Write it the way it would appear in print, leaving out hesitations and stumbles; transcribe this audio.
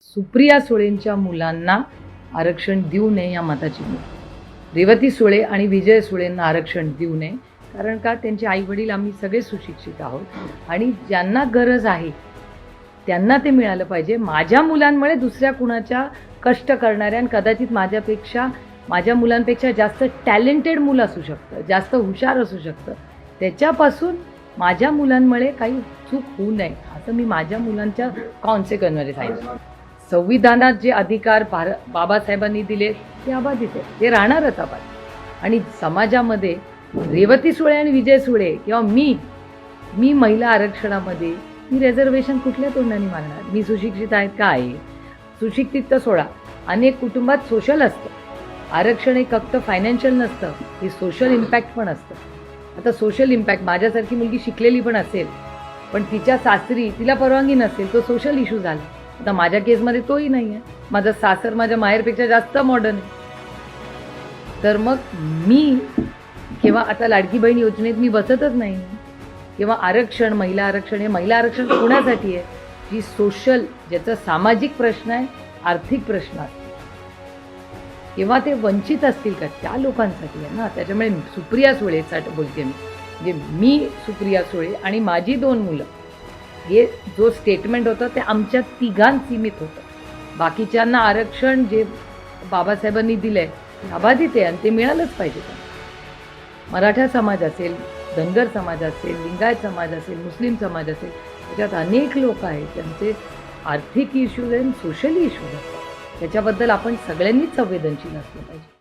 सुप्रिया सुळेंच्या मुलांना आरक्षण देऊ नये या मताची मी. रेवती सुळे आणि विजय सुळेंना आरक्षण देऊ नये, कारण का त्यांचे आईवडील आम्ही सगळे सुशिक्षित आहोत आणि ज्यांना गरज आहे त्यांना ते मिळालं पाहिजे. माझ्या मुलांमुळे दुसऱ्या कुणाच्या कष्ट करणाऱ्या आणि कदाचित माझ्या मुलांपेक्षा जास्त टॅलेंटेड मुलं असू शकतं, जास्त हुशार असू शकतं, त्याच्यापासून माझ्या मुलांमुळे काही चूक होऊ नये असं मी माझ्या मुलांच्या कॉन्सिक्वेन्समध्ये सांगितलं. संविधानात जे अधिकार बाबासाहेबांनी दिले ते अबाधित आहे, ते राहणारच अबाधित. आणि समाजामध्ये रेवती सुळे आणि विजय सुळे किंवा मी महिला आरक्षणामध्ये मी रिझर्वेशन कुठल्या तोंडाने मारणार? मी सुशिक्षित आहेत का आहे? सुशिक्षित तर सोडा, अनेक कुटुंबात सोशल असतं आरक्षण. हे फक्त फायनान्शियल नसतं, हे सोशल इम्पॅक्ट पण असतं. आता सोशल इम्पॅक्ट, माझ्यासारखी मुलगी शिकलेली पण असेल पण तिच्या सासरी तिला परवानगी नसेल, तो सोशल इश्यू झाला. आता माझ्या केसमध्ये तोही नाही आहे. माझं सासर माझ्या माहेरपेक्षा जास्त मॉडर्न आहे. तर मग मी किंवा आता लाडकी बहीण योजनेत मी बसतच नाही किंवा आरक्षण, महिला आरक्षण, हे महिला आरक्षण कोणासाठी आहे? जी सोशल, ज्याचा सामाजिक प्रश्न आहे, आर्थिक प्रश्न आहे किंवा ते वंचित असतील का त्या लोकांसाठी आहे ना. त्याच्यामुळे सुप्रिया सुळेसाठी बोलते मी, म्हणजे मी सुप्रिया सुळे आणि माझी 2 मुलं, हे जो स्टेटमेंट होतं ते आमच्या तिघांत सीमित होतं. बाकीच्यांना आरक्षण जे बाबासाहेबांनी दिलं आहे ते अबाधित आहे आणि ते मिळालंच पाहिजे. मराठा समाज असेल, धनगर समाज असेल, लिंगायत समाज असेल, मुस्लिम समाज असेल, त्याच्यात अनेक लोक आहेत त्यांचे आर्थिक इश्यूज आणि सोशल इश्यूज असतात. त्याच्याबद्दल आपण सगळ्यांनीच संवेदनशील असलं पाहिजे.